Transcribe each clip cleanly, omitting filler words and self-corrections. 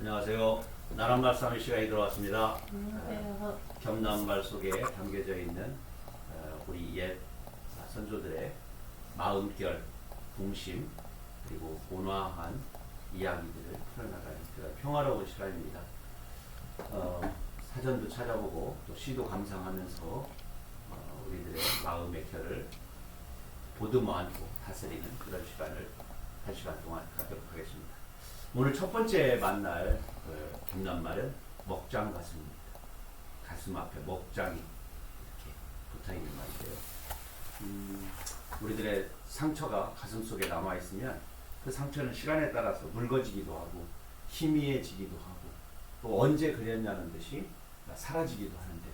안녕하세요. 나란말 3일 시간이 들어왔습니다. 안녕하세요. 경남말 속에 담겨져 있는 우리 옛 선조들의 마음결, 동심, 그리고 온화한 이야기들을 풀어나가는 평화로운 시간입니다. 사전도 찾아보고 또 시도 감상하면서 우리들의 마음의 결을 보듬어 안고 다스리는 그런 시간을 1시간 동안 갖도록 하겠습니다. 오늘 첫 번째 만날 경남말은 먹장 가슴입니다. 가슴 앞에 먹장이 이렇게 붙어있는 말인데요. 우리들의 상처가 가슴 속에 남아있으면 그 상처는 시간에 따라서 묽어지기도 하고 희미해지기도 하고 또 언제 그랬냐는 듯이 사라지기도 하는데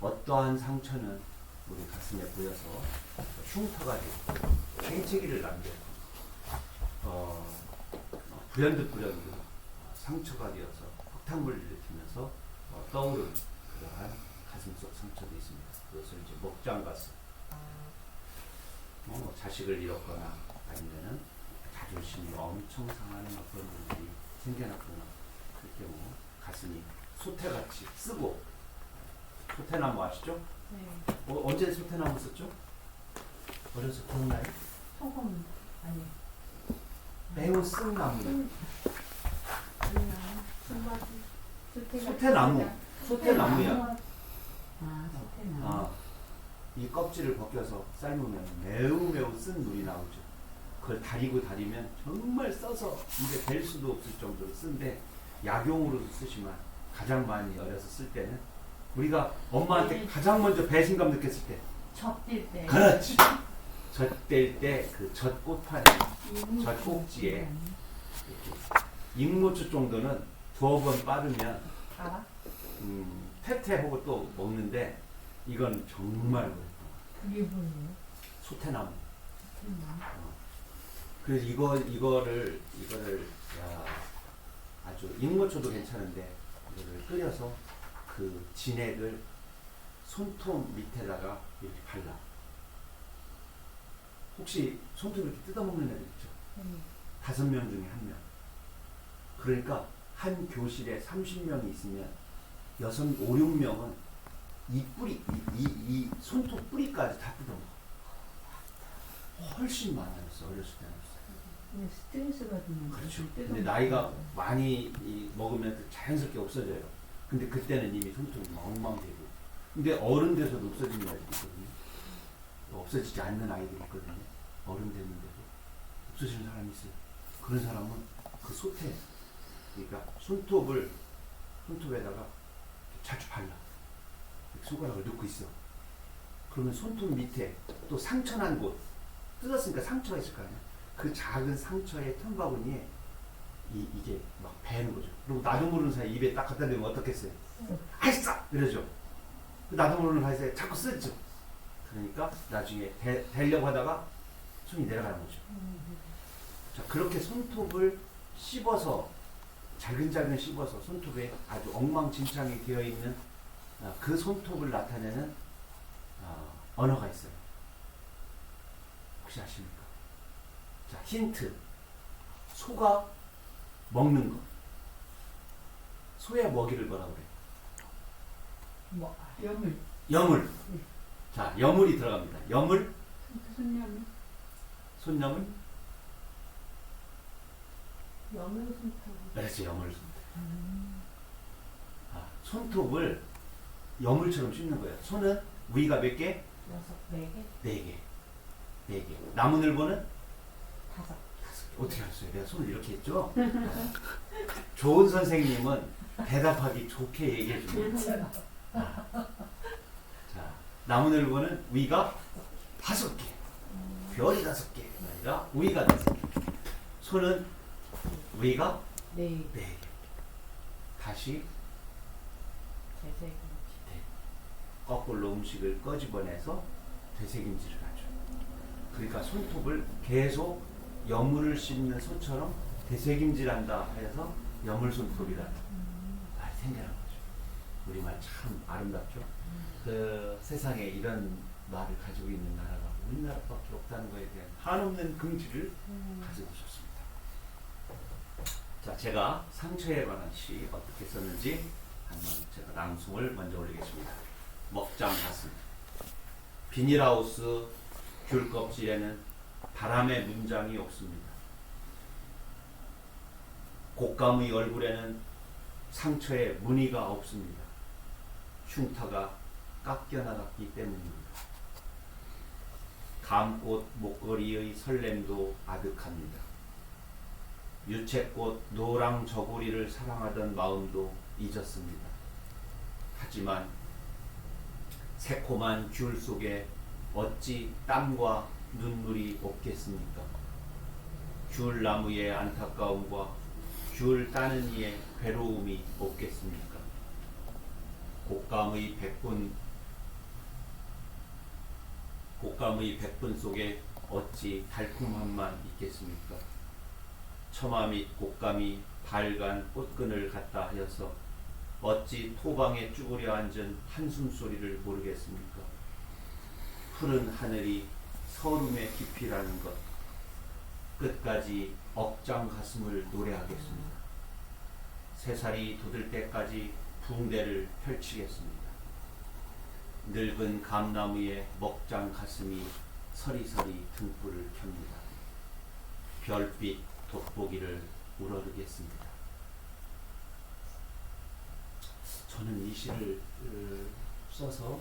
어떠한 상처는 우리 가슴에 보여서 흉터가 되고 생채기를 남겨요. 불현듯 상처가 되어서 폭탄물을 일으키면서 떠오르는 그러한 가슴속 상처도 있습니다. 그것을 이제 먹장 가슴. 자식을 잃었거나 아니면은 자존심이 엄청 상하는 어떤 일이 생겨났거나 그럴 경우 가슴이 소태같이 쓰고 소태나무 아시죠? 네. 언제 소태나무 썼죠? 어려서 기억나요? 소금 아니. 매우 쓴 나무. 소태나무. 소태나무야. 소태나무. 이 껍질을 벗겨서 삶으면 매우 쓴 물이 나오죠. 그걸 다리면 정말 써서 입에 댈 수도 없을 정도로 쓴데 약용으로도 쓰지만 가장 많이 어려서 쓸 때는 우리가 엄마한테 가장 먼저 배신감 느꼈을 때 젖딜 때. 그렇지. 젖댈 때 그 젖꽃판에 젖꼭지에 익모초 정도는 두어 번 빠르면 알아? 태태하고 또 먹는데 이건 정말 그게 뭐예요? 소태나무. 소태나무. 그래서 이거를 아주 익모초도 괜찮은데 이거를 끓여서 그 진액을 손톱 밑에다가 이렇게 발라. 혹시 손톱 이렇게 뜯어먹는 애들 있죠? 5명 중에 1명. 그러니까 한 교실에 30명이 있으면 5, 6명은 이 손톱 뿌리까지 다 뜯어먹어. 훨씬 많았어, 어렸을 때는. 스트레스 받으면 그렇죠. 근데 나이가 많이 먹으면 자연스럽게 없어져요. 근데 그때는 이미 손톱이 엉망되고. 근데 어른 돼서도 없어지는 아이들이 있거든요. 또 없어지지 않는 아이들이 있거든요. 어른 됐는데도 없어지는 사람이 있어요. 그런 사람은 그 소태, 그러니까 손톱에다가 자주 발라. 손가락을 넣고 있어. 그러면 손톱 밑에 또 상처난 곳, 뜯었으니까 상처가 있을 거 아니야. 그 작은 상처의 틈바구니에 이게 막 배는 거죠. 그리고 나도 모르는 사이에 입에 딱 갖다 대면 어떻겠어요? 아이씨! 이러죠. 나도 모르는 사이에 자꾸 쓰죠. 그러니까 나중에 대려고 하다가 손이 내려가는 거죠. 자, 그렇게 손톱을 씹어서 잘근잘근 씹어서 손톱에 아주 엉망진창이 되어 있는 그 손톱을 나타내는 언어가 있어요. 혹시 아십니까? 자, 힌트. 소가 먹는 거. 소의 먹이를 뭐라고 그래요? 뭐 여물. 여물. 자, 여물이 들어갑니다. 여물. 손녀물. 손여물. 여물 손톱. 그렇지, 여물 손톱. 손톱을 여물처럼 씹는 거예요. 손은 위가 몇 개? 4개. 4개. 나무늘보는 5. 어떻게 알았어요? 내가 손을 이렇게 했죠? 좋은 선생님은 대답하기 좋게 얘기해 줍니다. 자, 나무늘보는 위가 5개, 별이 5개 아니라 위가 5개. 손은 위가 4개. 다시 되새김치. 거꾸로 음식을 꺼집어내서 되새김질을 하죠. 그러니까 손톱을 계속 여물을 씹는 소처럼 되새김질한다 해서 여물손톱이라는 말이 생겨난 거죠. 우리말 참 아름답죠. 그 세상에 이런 말을 가지고 있는 나라가 우리나라밖에 없다는 것에 대한 한없는 긍지를 가지고 있었습니다. 자, 제가 상처에 관한 시 어떻게 썼는지 한번 제가 낭송을 먼저 올리겠습니다. 먹장 가슴. 비닐하우스 귤 껍질에는 바람의 문장이 없습니다. 곶감의 얼굴에는 상처의 무늬가 없습니다. 흉터가 깎여나갔기 때문입니다. 감꽃 목걸이의 설렘도 아득합니다. 유채꽃 노랑 저고리를 사랑하던 마음도 잊었습니다. 하지만 새콤한 귤 속에 어찌 땀과 눈물이 없겠습니까? 귤 나무의 안타까움과 귤 따는 이의 괴로움이 없겠습니까? 곶감의 백분 속에 어찌 달콤함만 있겠습니까? 처마 및 곶감이 발간 꽃끈을 갖다 하여서 어찌 토방에 쭈그려 앉은 한숨 소리를 모르겠습니까? 푸른 하늘이 서름의 깊이라는 것, 끝까지 억장 가슴을 노래하겠습니다. 새살이 돋을 때까지 붕대를 펼치겠습니다. 늙은 감나무에 먹장 가슴이 서리서리 등불을 켭니다. 별빛 돋보기를 우러르겠습니다. 저는 이 시를 써서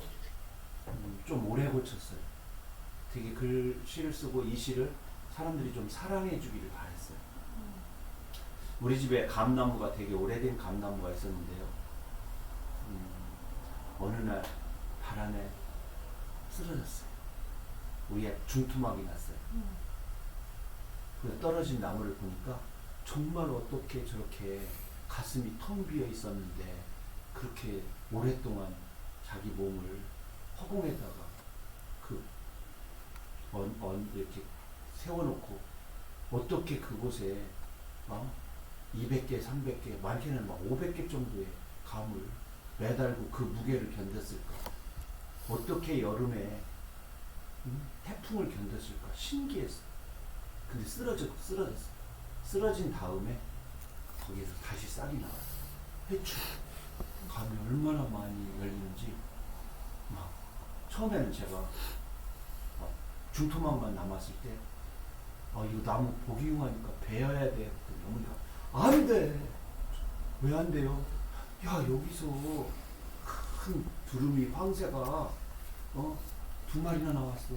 좀 오래 고쳤어요. 되게 시를 쓰고 이 시를 사람들이 좀 사랑해 주기를 바랬어요. 우리 집에 감나무가 되게 오래된 감나무가 있었는데요. 어느 날 바람에 쓰러졌어요. 위에 중투막이 났어요. 그 떨어진 나무를 보니까 정말 어떻게 저렇게 가슴이 텅 비어 있었는데 그렇게 오랫동안 자기 몸을 허공에다가 이렇게 세워놓고 어떻게 그곳에 200개, 300개, 많게는 막 500개 정도의 감을 매달고 그 무게를 견뎠을까? 어떻게 여름에 태풍을 견뎠을까? 신기했어. 근데 쓰러졌어. 쓰러진 다음에 거기에서 다시 싹이 나왔어. 해충. 감이 얼마나 많이 열리는지 막 처음에는 제가 중토막만 남았을 때 이거 나무 보기 흉하니까 베어야 돼. 그랬더니 어머니가 안 돼. 왜 안 돼요? 야, 여기서 큰 두루미 황새가 2마리나 나왔어.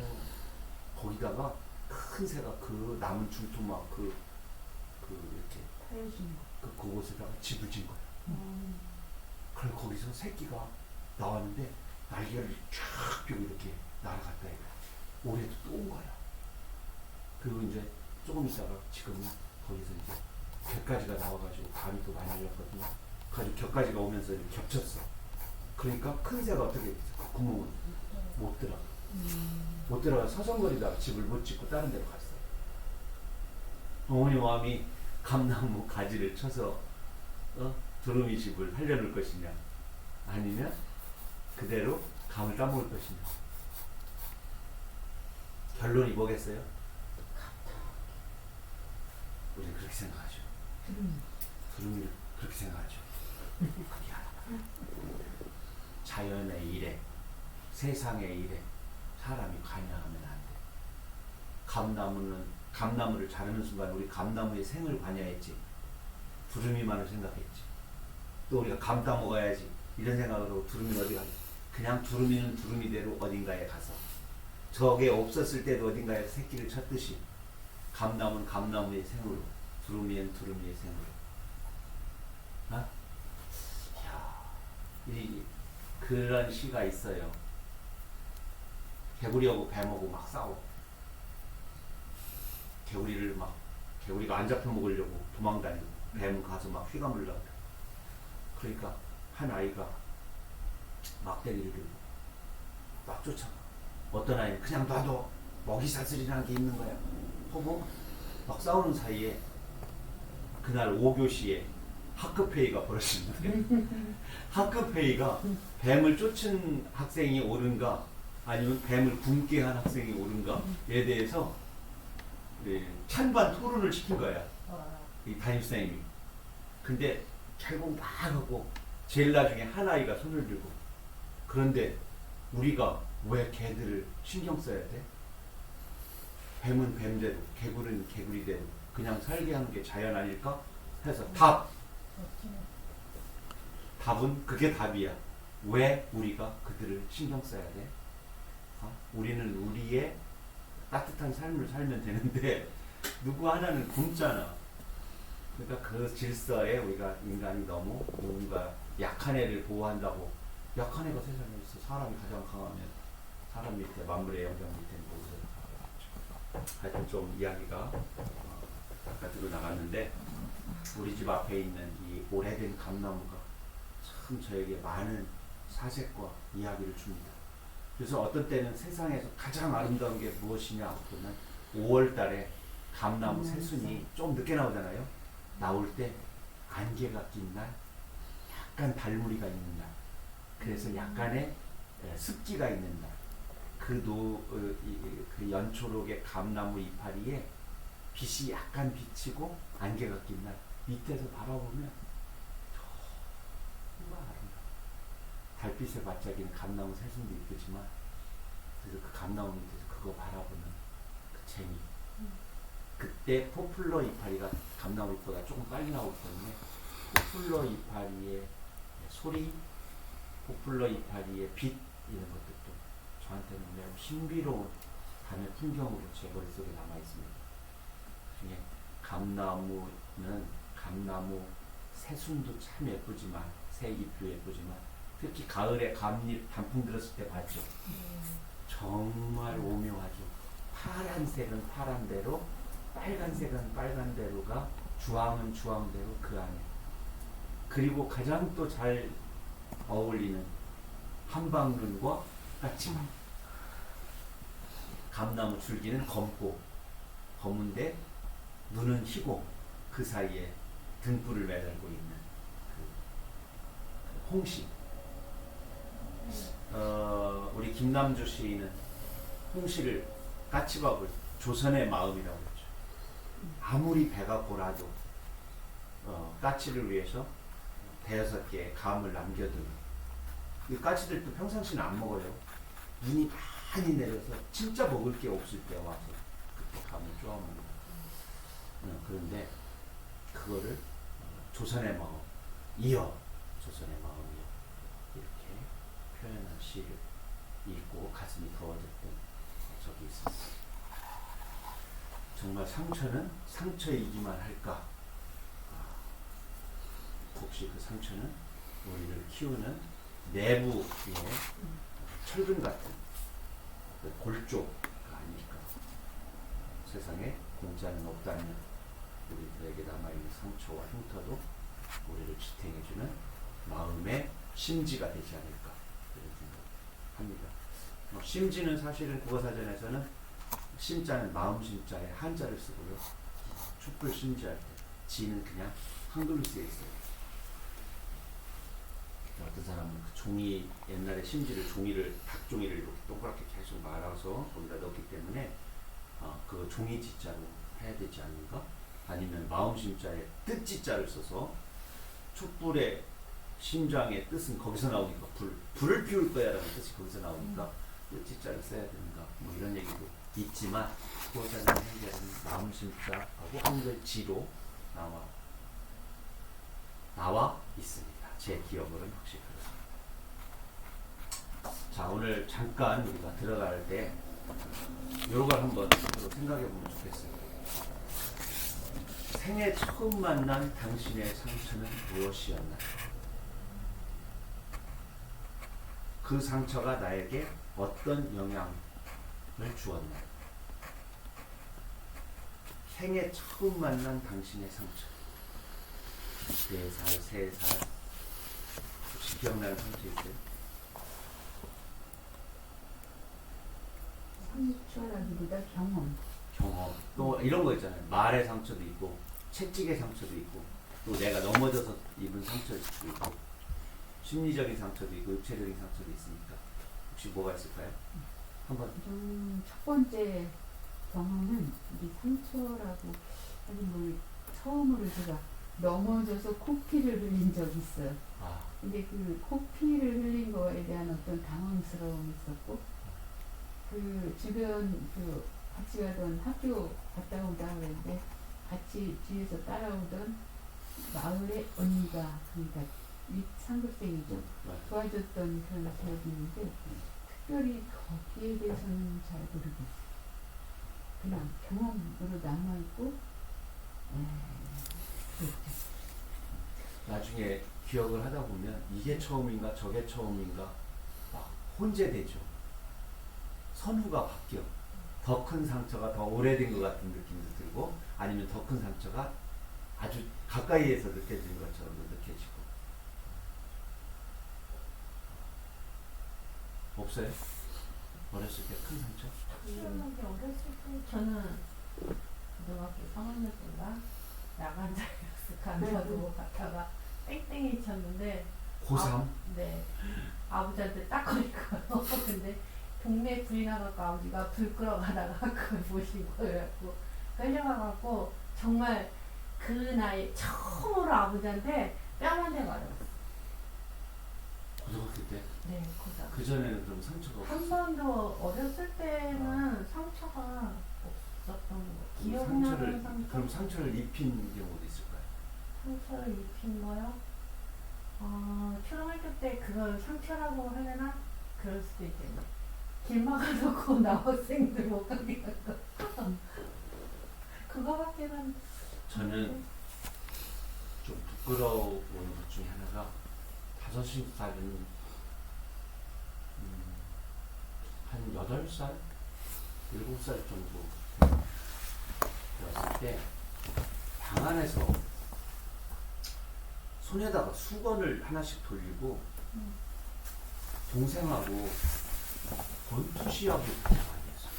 거기다가 큰 새가 그 남은 중토막 이렇게 그곳에다가 집을 진 거야. 그래서 거기서 새끼가 나왔는데 날개를 쫙 펴고 이렇게 날아갔다 이거야. 올해도 또 온 거야. 그리고 이제 조금 있다가 지금은 거기서 이제 격가지가 나와가지고 감이 또 많이 열렸거든요. 그래서 격가지가 오면서 이렇게 겹쳤어. 그러니까 큰 새가 어떻게 그 구멍을 못 들어가. 못 들어가 서성거리다가 집을 못 짓고 다른 데로 갔어요. 어머니 마음이 감나무 가지를 쳐서 두루미 집을 살려놓을 것이냐 아니면 그대로 감을 따먹을 것이냐. 결론이 뭐겠어요? 우리는 그렇게 생각하죠. 두루미를 그렇게 생각하죠. 자연의 일에 세상의 일에 사람이 관여하면 안 돼. 감나무를 자르는 순간 우리 감나무의 생을 관여했지. 두루미만을 생각했지. 또 우리가 감 따먹어야지 이런 생각으로 두루미는 어디 가지? 그냥 두루미는 두루미대로 어딘가에 가서 저게 없었을 때도 어딘가에 새끼를 쳤듯이 감나무는 감나무의 생으로 두루미는 두루미의 생으로. 그런 시가 있어요. 개구리하고 뱀하고 막 싸워. 개구리가 안 잡혀먹으려고 도망다니고 뱀은 가서 막 휘감으려고. 그러니까 한 아이가 막대기를 들고 막 쫓아가. 어떤 아이는 그냥 놔둬. 먹이 사슬이라는 게 있는 거야. 하고 막 싸우는 사이에 그날 5교시에 학급회의가 벌어지는데 학급회의가 뱀을 쫓은 학생이 옳은가 아니면 뱀을 굶게 한 학생이 옳은가에 대해서 찬반 토론을 시킨 거야. 이 담임선생님이. 근데 결국 막 하고 제일 나중에 한 아이가 손을 들고. 그런데 우리가 왜 개들을 신경 써야 돼? 뱀은 뱀대로, 개구리는 개구리대로 그냥 살게 하는 게 자연 아닐까? 해서 답은 그게 답이야. 왜 우리가 그들을 신경 써야 돼? 우리는 우리의 따뜻한 삶을 살면 되는데 누구 하나는 굶잖아. 그러니까 그 질서에 우리가 인간이 너무 누군가 약한 애를 보호한다고. 약한 애가 세상에 있어. 사람이 가장 강하면 사람 밑에 만물의 영장 밑에 모두. 하여튼 좀 이야기가 바깥으로 나갔는데 우리 집 앞에 있는 이 오래된 감나무가 참 저에게 많은 사색과 이야기를 줍니다. 그래서 어떤 때는 세상에서 가장 아름다운 게 무엇이냐 하면 5월 달에 감나무 새순이 좀 늦게 나오잖아요. 나올 때 안개가 낀 날, 약간 달무리가 있는 날, 그래서 약간의 습기가 있는 날, 그 연초록의 감나무 이파리에 빛이 약간 비치고 안개가 낀 날, 밑에서 바라보면 정말 아름다워. 달빛에 반짝이는 감나무 새순도 이쁘지만, 그래서 그 감나무 밑에서 그거 바라보는 그 재미. 그때 포플러 이파리가 감나무 잎보다 조금 빨리 나오기 때문에 포플러 이파리의 소리, 포플러 이파리의 빛 이런 것들도 저한테는 매우 신비로운 밤의 풍경으로 제 머릿속에 남아 있습니다. 그중에 감나무는 감나무 새순도 참 예쁘지만 새 잎도 예쁘지만 특히 가을에 감잎 단풍 들었을 때 봤죠. 정말 오묘하죠. 파란색은 파란대로, 빨간색은 빨간대로가, 주황은 주황대로 그 안에. 그리고 가장 또 잘 어울리는 한방눈과 까치만. 감나무 줄기는 검고 검은데 눈은 희고 그 사이에 등불을 매달고 있는 그 홍시. 우리 김남주 시인은 홍시를 까치밥을 조선의 마음이라고 했죠. 아무리 배가 고라도 까치를 위해서 대여섯 개의 감을 남겨두는. 이 까치들도 평상시는 안 먹어요. 눈이 많이 내려서 진짜 먹을 게 없을 때 와서 그때 감을 쪼아 먹는. 그런데 그거를 조선의 마음, 조선의 마음이여 이렇게 표현한 시를 읽고 가슴이 더워졌던 적이 있었어요. 정말 상처는 상처이기만 할까? 혹시 그 상처는 우리를 키우는 내부의 철근 같은 그 골조가 아닐까? 세상에 공짜는 없다면 우리들에게 남아있는 상처와 흉터도 우리를 지탱해주는 마음의 심지가 되지 않을까 이런 생각합니다. 심지는 사실은 국어사전에서는 심자는 마음 심자에 한자를 쓰고요. 촛불 심지할 때 지는 그냥 한글로 쓰여 있어요. 어떤 사람은 그 종이, 옛날에 심지를 종이를, 닭종이를 이렇게 동그랗게 계속 말아서 거기다 넣기 때문에 그 종이 지자로 해야 되지 않는가? 아니면 마음 심자에 뜻지자를 써서 촛불의 심장의 뜻은 거기서 나오니까 불을 피울 거야라는 뜻이 거기서 나오니까 뜻지자를 써야 되는가? 뭐 이런 얘기도 있지만 국어사전 해결은 마음 심자하고 한글 지로 나와 있습니다. 제 기억으로는 확실히 그렇습니다. 자, 오늘 잠깐 우리가 들어갈 때 이런 걸 한번 생각해 보면 좋겠어요. 생애 처음 만난 당신의 상처는 무엇이었나요? 그 상처가 나에게 어떤 영향을 주었나요? 생애 처음 만난 당신의 상처. 4살, 3살. 혹시 기억나는 상처 있어요? 상처라기보다 경험. 또 이런 거 있잖아요. 말의 상처도 있고, 채찍의 상처도 있고, 또 내가 넘어져서 입은 상처도 있고, 심리적인 상처도 있고, 육체적인 상처도 있으니까. 혹시 뭐가 있을까요? 한번. 첫 번째 경험은 이 상처라고 하는 걸 처음으로 제가 넘어져서 코피를 흘린 적이 있어요. 아, 근데 그 코피를 흘린 거에 대한 어떤 당황스러움이 있었고, 그 주변 그 같이 가던 학교 갔다 오다 그랬는데 같이 뒤에서 따라오던 마을의 언니가, 그러니까 윗 상급생이죠. 도와줬던 그런 기억이 있는데 특별히 거기에 대해서는 잘 모르겠어요. 그냥 경험으로 남아있고, 그랬죠. 나중에 기억을 하다 보면 이게 처음인가 저게 처음인가 막 혼재되죠. 선후가 바뀌어. 더 큰 상처가 더 오래된 것 같은 느낌도 들고, 아니면 더 큰 상처가 아주 가까이에서 느껴지는 것처럼 느껴지고. 없어요? 어렸을 때 큰 상처? 시원하게 어렸을 때 저는 고등학교 3학년 때인가 야간 자율학습 간다고 갔다가 땡땡이 쳤는데 고3? 네. 아버지한테 딱 걸리고요. 근데 동네 불이 나갖고 아버지가 불 끌어가다가 그걸 보시고 그래갖고 끌려가갖고 정말 그 나이 처음으로 아버지한테 뺨 한 대 맞았어요. 고등학교 때? 네, 고등. 그전에는 그럼 상처가 한 없었어요? 번도 어렸을 때는 상처가 없었던 거. 기억나는 상처. 그럼 상처를 입힌 경우도 있을까요? 상처를 입힌 거요? 초등학교 때 그걸 상처라고 하려나? 그럴 수도 있겠네. 길 막아놓고 남학생들 못 가게 한 거. 그거밖에는. 저는 좀 부끄러운 것 중에 하나가 5살은 한 8살? 7살 정도 되었을 때 방 안에서 손에다가 수건을 하나씩 돌리고 동생하고 권투시합을 많이 했어요.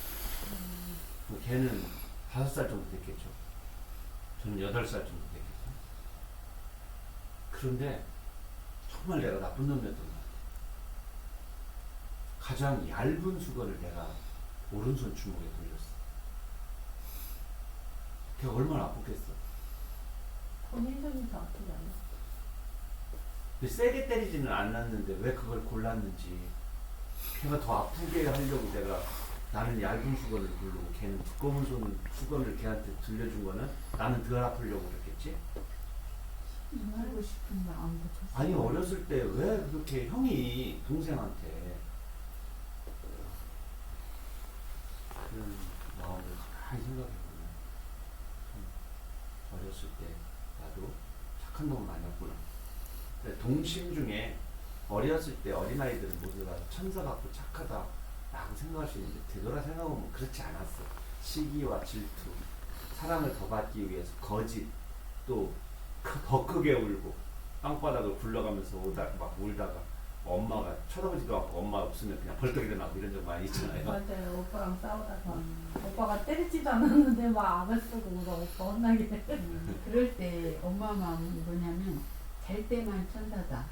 걔는 5살 정도 됐겠죠. 저는 8살 정도 됐겠죠. 그런데 정말 내가 나쁜 놈이었던 것 같아요. 가장 얇은 수건을 내가 오른손 주먹에 돌렸어. 걔가 얼마나 아팠겠어. 본인 손이 더 아프지 않아? 근데 세게 때리지는 않았는데 왜 그걸 골랐는지, 걔가 더 아프게 하려고 내가, 나는 얇은 수건을 고르고 걔는 두꺼운 수건을 걔한테 들려준 거는 나는 덜 아프려고 그랬겠지? 하고 싶은 마음도 줬어요. 아니 어렸을 때 왜 그렇게 형이 동생한테 그런 마음을 많이 생각해보면 참 어렸을 때 나도 착한 놈은 아니었구나. 근데 동심 중에 어렸을 때 어린아이들은 모두 다 천사 같고 착하다 라고 생각할 수 있는데, 되돌아 생각해보면 그렇지 않았어. 시기와 질투, 사랑을 더 받기 위해서 거짓, 또 더 크게 울고 땅바닥을 굴러가면서 막 울다가 엄마가 쳐다보지도 않고 엄마 없으면 그냥 벌떡 일어나고 이런 적 많이 있잖아요. 맞아요. 오빠랑 싸우다가 오빠가 때리지도 않았는데 막 악을 쓰고 울어. 오빠 혼나게 돼. 그럴 때 엄마 마음은 뭐냐면 잘 때만 천사다.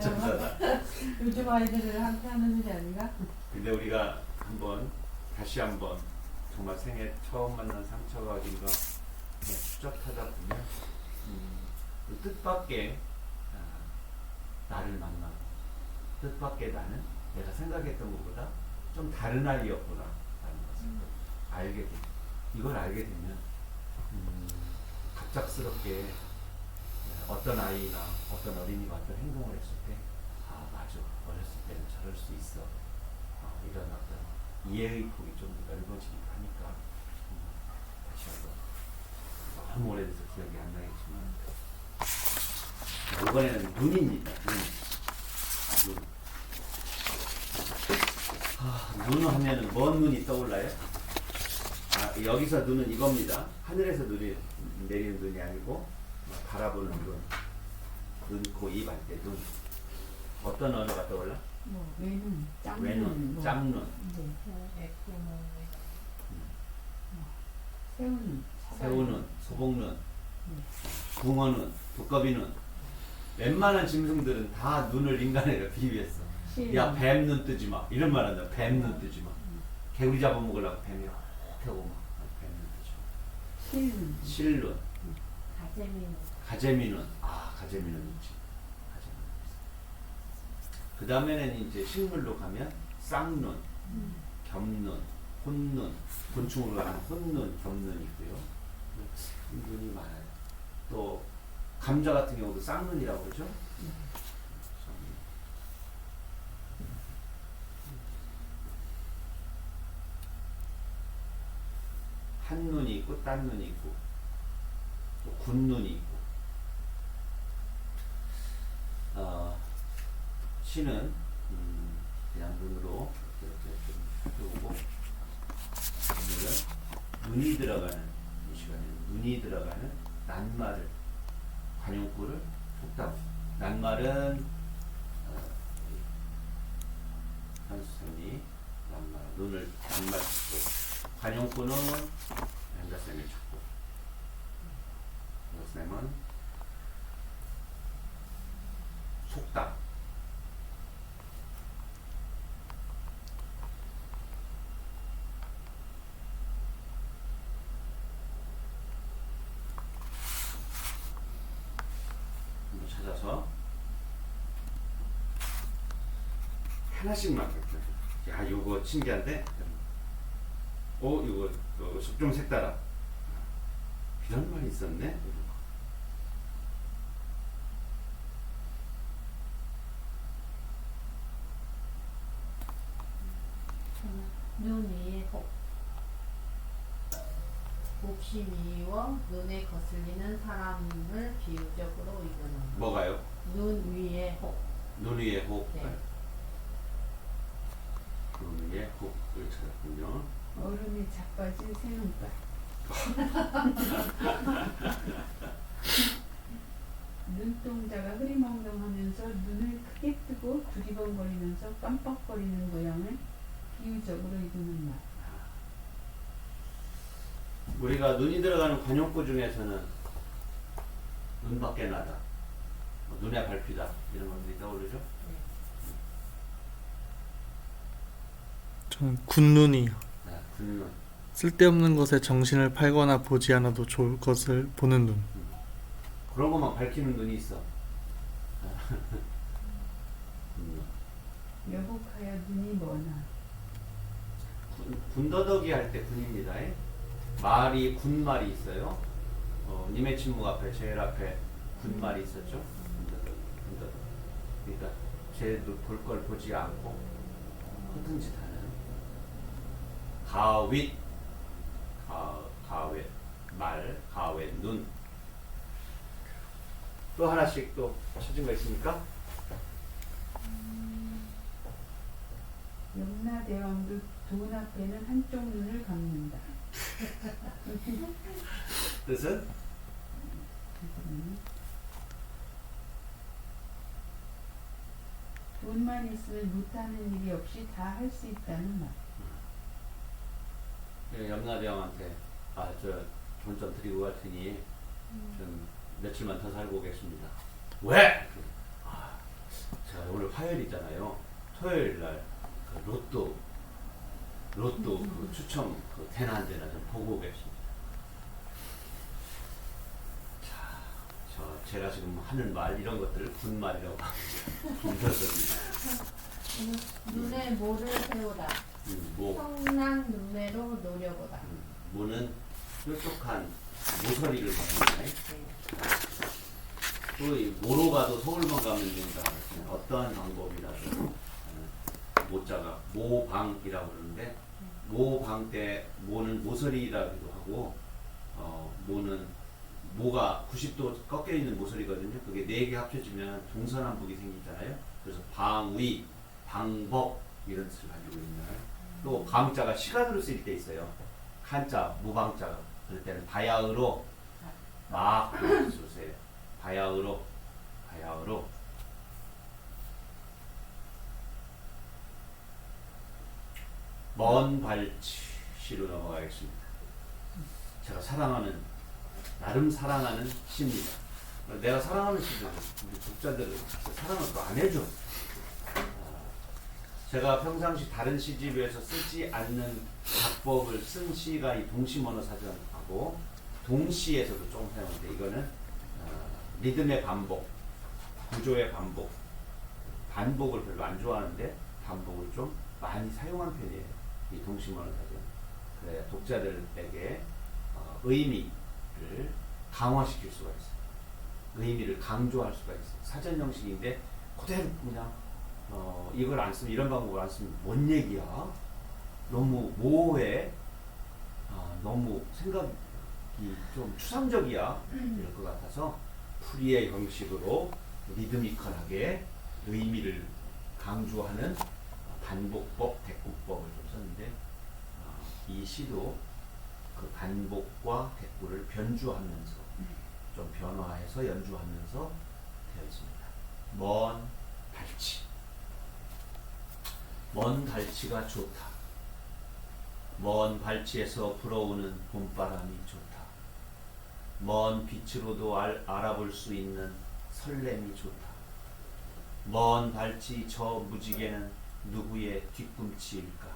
천사다. 요즘 아이들을 한테 하는 소리 아닌가? 근데 우리가 다시 한번 정말 생애 처음 만난 상처가 어딘가 추적하다 보면 그 뜻밖의 나를 만나고, 뜻밖의 나는 내가 생각했던 것보다 좀 다른 아이였구나 라는 것을 알게 돼. 이걸 알게 되면 갑작스럽게 어떤 아이나 어떤 어린이가 어떤 행동을 했을 때, 아 맞아, 어렸을 때는 저럴 수 있어, 이런 어떤 이해의 폭이 좀 넓어지기도 하니까 다시 한번, 너무 오래돼서 기억이 안 나겠지만 이번에는 눈입니다. 눈 하면은 먼 눈이 떠올라요? 여기서 눈은 이겁니다. 하늘에서 눈이 내리는 눈이 아니고 바라보는 눈. 눈, 코, 입 할 때 눈. 어떤 언어가 떠올라? 뭐 외눈, 짝눈, 외눈, 뭐, 짝눈, 네, 애꾸는 새우눈, 새우눈, 소복눈, 붕어눈, 두꺼비눈. 웬만한 짐승들은 다 눈을 인간에게 비유했어. 야, 뱀 눈 뜨지 마. 이런 말 한다. 뱀 눈 뜨지 마. 개구리 잡아먹으려고 뱀이 이렇게 하고 막 뱀 눈 뜨지 마. 실눈, 실눈, 가재미는. 가재미는 가재미는 있지. 가재미는 있어. 그 다음에는 이제 식물로 가면 쌍눈, 겸눈, 혼눈, 곤충으로 가면 혼눈, 겸눈이 있고요. 눈이 많아요. 또 감자 같은 경우도 쌍눈이라고 그러죠. 한눈이 있고 딴눈이 있고 또 군눈이 있고 시는 그냥 눈으로 이렇게 좀 해보고 오늘은 눈이 들어가는 이 시간에는 눈이 들어가는 낱말을 관용구를 속담 낱말은 한수생이 낱말 눈을 낱말 찾고 관용구는 연자쌤이 찾고 연자쌤은 속담 찾아서 하나씩만 야 요거 신기한데 요거 좀 색달아 이런 말이 있었네. 눈 위에 혹. 몹시 미워 눈에 거슬리는 사람을 비유적으로 이끄는. 뭐가요? 눈 위에 혹. 눈 위에 혹. 네. 눈 위에 혹을 찾았군요. 얼음이 자빠진 새눈깔. 눈동자가 흐리멍덩하면서 눈을 크게 뜨고 두리번거리면서 깜빡거리는 모양을 비유적으로 이루는 말. 우리가 눈이 들어가는 관용구 중에서는 눈밖에 나다, 눈에 밟히다 이런 것들이 떠오르죠. 저는 군눈이요. 군눈. 쓸데없는 것에 정신을 팔거나 보지 않아도 좋을 것을 보는 눈. 그런 것만 밝히는 눈이 있어. 군눈. 여복하여 눈이 머나. 군더더기 할 때 군입니다. 말이 군말이 있어요. 님의 침묵 앞에 제일 앞에 군말이 있었죠. 군더더기. 그러니까 제 볼 걸 보지 않고 허튼 짓 하는 가윗, 가외 말, 가외 눈. 또 하나씩 또 찾은 거 있습니까? 염라대왕도 돈 앞에는 한쪽 눈을 감는다. 뜻은? 돈만 있으면 못하는 일이 없이 다 할 수 있다는 말. 염라대왕한테 돈 좀 드리고 갈 테니 좀 며칠만 더 살고 오겠습니다. 왜? 제가 오늘 화요일이잖아요. 토요일 날그 로또 그 추첨 되나 안 되나 좀 보고 오겠습니다. 제가 지금 하는 말 이런 것들을 군말이라고 합니다. 눈에 모를 세우다. 성난 눈매로 노려보다. 모는 뾰족한 모서리를 말합니다. 또 이 모로 가도 서울만 가면 된다. 어떠한 방법이라도 모자가 모방이라고 그러는데 모방 때 모는 모서리라고도 하고 모는 모가 90도 꺾여 있는 모서리거든요. 그게 4개 합쳐지면 동서남북이 생기잖아요. 그래서 방위, 방법 이런 뜻을 가지고 있는. 또 방자가 시간으로 쓰일 때 있어요. 한자, 무방자가 그럴 때는 바야흐로 막 쓰세요. 바야흐로 먼 발치시로 넘어가겠습니다. 제가 나름 사랑하는 시입니다. 내가 사랑하는 시는 우리 독자들은 사랑을 또 안 해줘. 제가 평상시 다른 시집에서 쓰지 않는 작법을 쓴 시가 이 동시모노 사전하고 동시에서도 조금 사용하는데 이거는 리듬의 반복, 구조의 반복, 반복을 별로 안 좋아하는데 반복을 좀 많이 사용한 편이에요. 이 동시문헌 사전. 그래야 독자들에게 의미를 강화시킬 수가 있어요. 의미를 강조할 수가 있어요. 사전 형식인데 그대로 그냥 이걸 안 쓰면, 이런 방법을 안 쓰면 뭔 얘기야? 너무 모호해. 너무 생각이 좀 추상적이야. 이럴 것 같아서 풀이의 형식으로 리드미컬하게 의미를 강조하는 반복법, 대꾸법을 좀 썼는데 이 시도 그 반복과 대꾸를 변주하면서 좀 변화해서 연주하면서 되어 있습니다. 먼 달치. 먼 달치가 좋다. 먼 발치에서 불어오는 봄바람이 좋다. 먼 빛으로도 알아볼 수 있는 설렘이 좋다. 먼 발치 저 무지개는 누구의 뒤꿈치일까?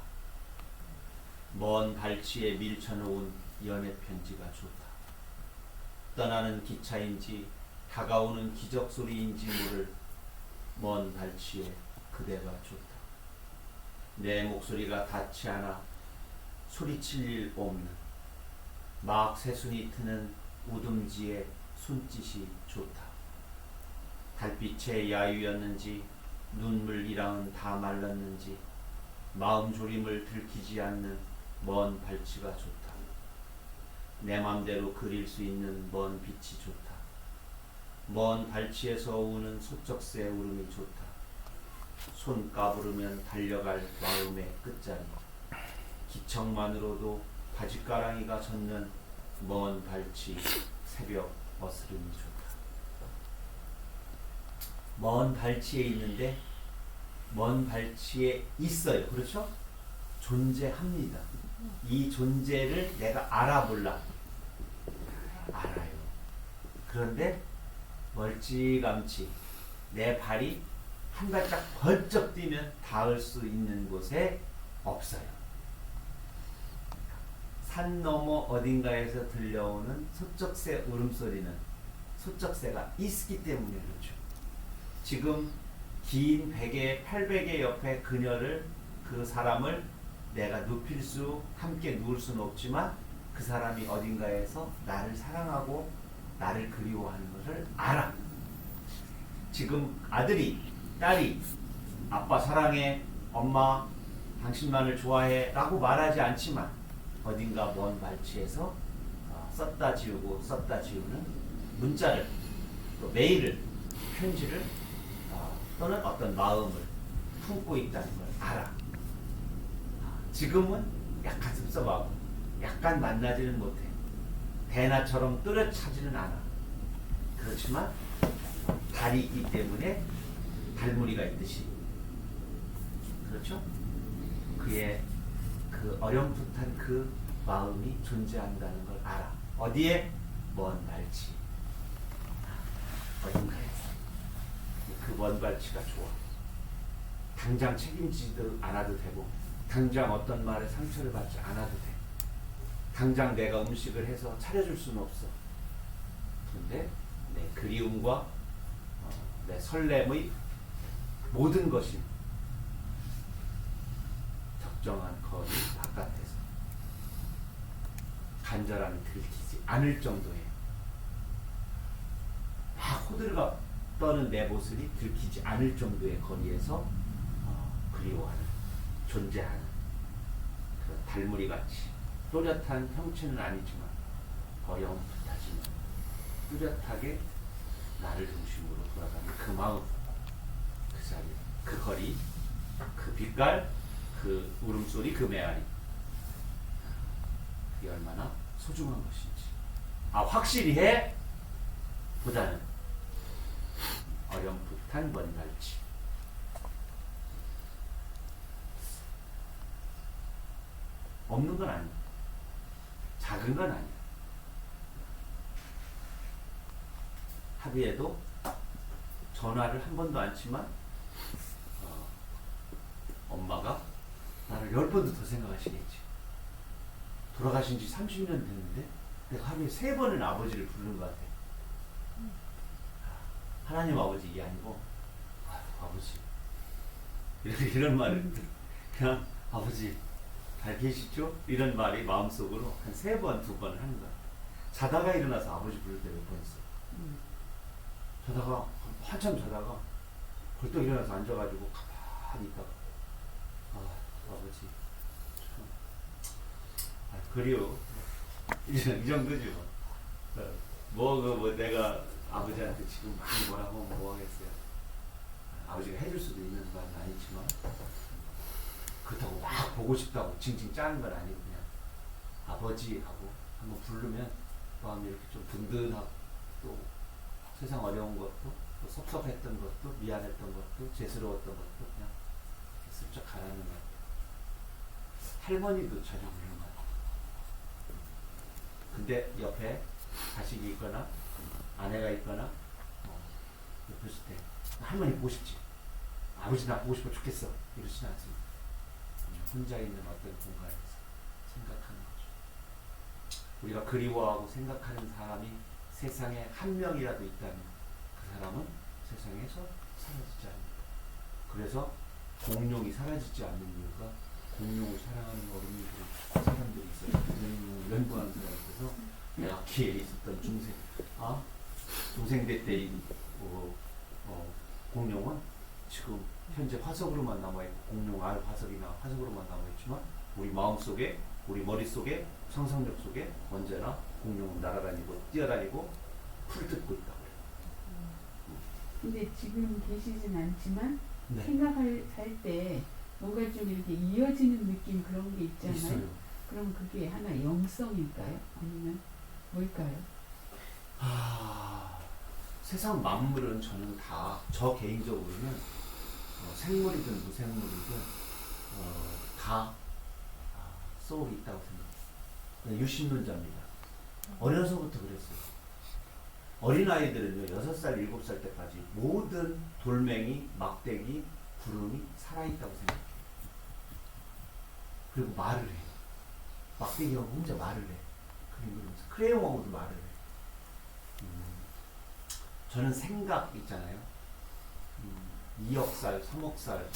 먼 발치에 밀쳐놓은 연애 편지가 좋다. 떠나는 기차인지 다가오는 기적 소리인지 모를 먼 발치에 그대가 좋다. 내 목소리가 닿지 않아 소리칠 일 없는 막 새순이 트는 우둥지의 손짓이 좋다. 달빛의 야유였는지 눈물이랑은 다 말랐는지 마음 졸임을 들키지 않는 먼 발치가 좋다. 내 맘대로 그릴 수 있는 먼 빛이 좋다. 먼 발치에서 우는 소쩍새 울음이 좋다. 손 까부르면 달려갈 마음의 끝자리. 기척만으로도 바짓가랑이가 젖는 먼 발치 새벽 어스름이 좋다. 먼 발치에 있는데 먼 발치에 있어요. 그렇죠? 존재합니다. 이 존재를 내가 알아볼라. 알아요. 그런데 멀찌감치 내 발이 한 발짝 벌쩍 뛰면 닿을 수 있는 곳에 없어요. 산 너머 어딘가에서 들려오는 소쩍새 울음소리는 소쩍새가 있기 때문에 그렇죠. 지금 긴 베개, 팔베개 옆에 그녀를, 그 사람을 내가 눕힐 수, 함께 누울 수는 없지만 그 사람이 어딘가에서 나를 사랑하고 나를 그리워하는 것을 알아. 지금 아들이, 딸이 아빠 사랑해, 엄마 당신만을 좋아해 라고 말하지 않지만 어딘가 먼 발치에서 썼다 지우고 썼다 지우는 문자를, 또 메일을, 편지를 또는 어떤 마음을 품고 있다는 걸 알아. 지금은 약간 섭섭하고 약간 만나지는 못해. 대나처럼 뚜렷하지는 않아. 그렇지만 달이 있기 때문에 달무리가 있듯이, 그렇죠? 그의 그 어렴풋한 그 마음이 존재한다는 걸 알아. 어디에? 먼 발치. 어딘가에서. 그 먼 발치가 좋아. 당장 책임지도 않아도 되고, 당장 어떤 말에 상처를 받지 않아도 돼. 당장 내가 음식을 해서 차려줄 수는 없어. 그런데 내 그리움과 내 설렘의 모든 것이 적정한 거리 바깥에서 간절함이 들키지 않을 정도의 막 호들갑 떠는 내 모습이 들키지 않을 정도의 거리에서 그리워하는, 존재하는 그런 달무리같이 또렷한 형체는 아니지만 어렴풋하지만 뚜렷하게 나를 중심으로 돌아가는 그 마음, 그 자리, 그 거리, 그 빛깔, 그 울음소리, 그 메아리, 그게 얼마나 소중한 것인지 확실히 해 보다는 어렴풋한 먼 발치. 없는 건 아니야. 작은 건 아니야. 하루에도 전화를 한 번도 안 치면 엄마가 나를 10번도 더 생각하시겠지. 돌아가신 지 30년 됐는데 내가 하루에 3번은 아버지를 부르는 것 같아. 하나님 아버지 이게 아니고 아버지 이런 말을 그냥 아버지 잘 계시죠? 이런 말이 마음속으로 한 3번, 2번 하는 거야. 자다가 일어나서 아버지 부를 때 몇 번 있어. 자다가 한참 자다가 벌떡 일어나서 앉아가지고 가만히 있다가 아버지 그래요. 이 정도지 뭐 내가 아버지한테 지금 많이 뭐라고 하면 뭐 하겠어요. 아버지가 해줄 수도 있는 말은 아니지만 그렇다고 막 보고 싶다고 징징 짜는 건 아니고 그냥 아버지 하고 한번 부르면 마음이 이렇게 좀 든든하고 또 세상 어려운 것도 또 섭섭했던 것도 미안했던 것도 죄스러웠던 것도 그냥 슬쩍 가라는 거야. 할머니도 자주 부르는 거야. 근데 옆에 자식이 있거나 아내가 있거나 옆에 있을 때 할머니 보고 싶지. 아버지 나 보고 싶어 죽겠어. 이러지는 않습니다. 혼자 있는 어떤 공간에서 생각하는 거죠. 우리가 그리워하고 생각하는 사람이 세상에 한 명이라도 있다면 그 사람은 세상에서 사라지지 않는다. 그래서 공룡이 사라지지 않는 이유가 공룡을 사랑하는 어린이들 사람들이 있어요. 공룡을 연구하는 사람이 있어서 내가 기회에 있었던 중생대 때인 공룡은 지금 현재 화석으로만 남아있고 공룡 알 화석이나 화석으로만 남아있지만 우리 마음속에 우리 머릿속에 상상력 속에 언제나 공룡은 날아다니고 뛰어다니고 풀뜯고 있다고 해요. 근데 지금 계시진 않지만 네. 생각할 때 뭔가 좀 이렇게 이어지는 느낌 그런 게 있잖아요. 있어요. 그럼 그게 하나 영성일까요? 아니면 뭘까요? 세상 만물은 저는 다 저 개인적으로는 생물이든 무생물이든 다 소울이 있다고 생각해요. 유신론자입니다. 어려서부터 그랬어요. 어린아이들은요 6살, 7살 때까지 모든 돌멩이, 막대기, 구름이 살아있다고 생각해요. 그리고 말을 해요. 막대기하고 혼자 말을 해. 그리면서 크레용하고도 말을 해. 저는 생각 있잖아요. 2억 살, 3억 살,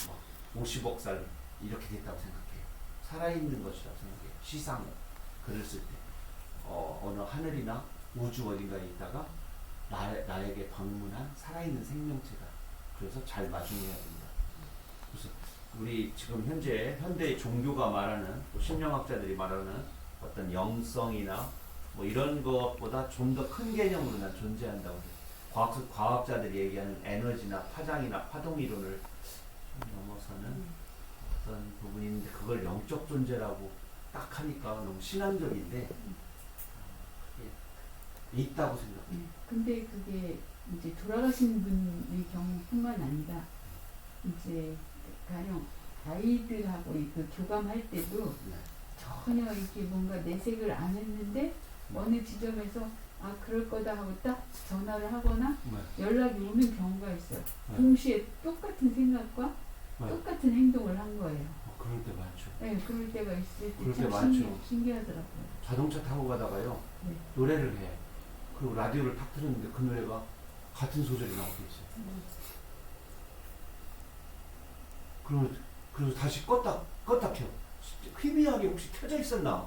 50억 살 이렇게 됐다고 생각해요. 살아있는 것이라고 생각해요. 시상 글을 쓸 때 어느 하늘이나 우주 어딘가에 있다가 나에게 방문한 살아있는 생명체다. 그래서 잘 마중해야 된다. 그래서 우리 지금 현대의 종교가 말하는 또 심령학자들이 말하는 어떤 영성이나 뭐 이런 것보다 좀 더 큰 개념으로 난 존재한다고 해요. 과학자들이 얘기하는 에너지나 파장이나 파동 이론을 넘어서는 어떤 부분이 있는데 그걸 영적 존재라고 딱 하니까 너무 신앙적인데 그게 있다고 생각해요. 근데 그게 이제 돌아가신 분의 경우뿐만 아니라 이제 가령 아이들하고 그 교감할 때도 네. 전혀 이렇게 뭔가 내색을 안 했는데 어느 지점에서 그럴 거다 하고 딱 전화를 하거나 네. 연락이 오는 경우가 있어요. 네. 동시에 똑같은 생각과 네. 똑같은 행동을 한 거예요. 그럴 때 많죠. 네, 그럴 때가 있을 그럴 때 때 많죠. 참 신기하더라고요. 자동차 타고 가다가요 네. 노래를 해. 그리고 라디오를 탁 틀었는데 그 노래가 같은 소절이 나오고 있어요. 그리고 다시 껐다 켜. 희미하게 혹시 켜져 있었나?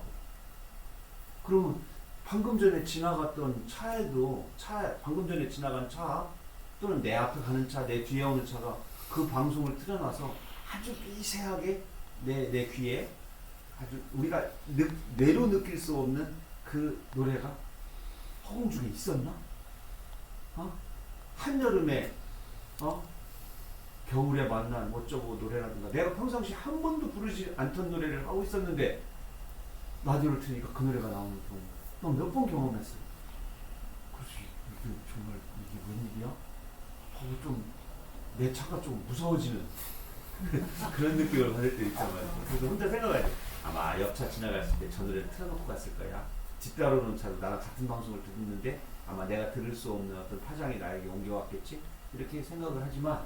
그러면 방금 전에 지나갔던 방금 전에 지나간 차 또는 내 앞에 가는 차, 내 뒤에 오는 차가 그 방송을 틀어놔서 아주 미세하게 내 귀에 아주 우리가 뇌로 느낄 수 없는 그 노래가 허공 중에 있었나? 한여름에 겨울에 만난 어쩌고 노래라든가 내가 평상시 한 번도 부르지 않던 노래를 하고 있었는데 라디오를 틀으니까 그 노래가 나오는 경우 난 몇 번 경험했어요. 그래서 이게 정말 이게 웬일이야? 하고 좀 내 차가 좀 무서워지는 그런 느낌을 받을 때 있단 말이죠. 그래서 혼자 생각해요. 아마 옆차 지나갔을 때 저 노래를 틀어놓고 갔을 거야. 뒤따라오는 차도 나랑 같은 방송을 듣는데 아마 내가 들을 수 없는 어떤 파장이 나에게 옮겨왔겠지? 이렇게 생각을 하지만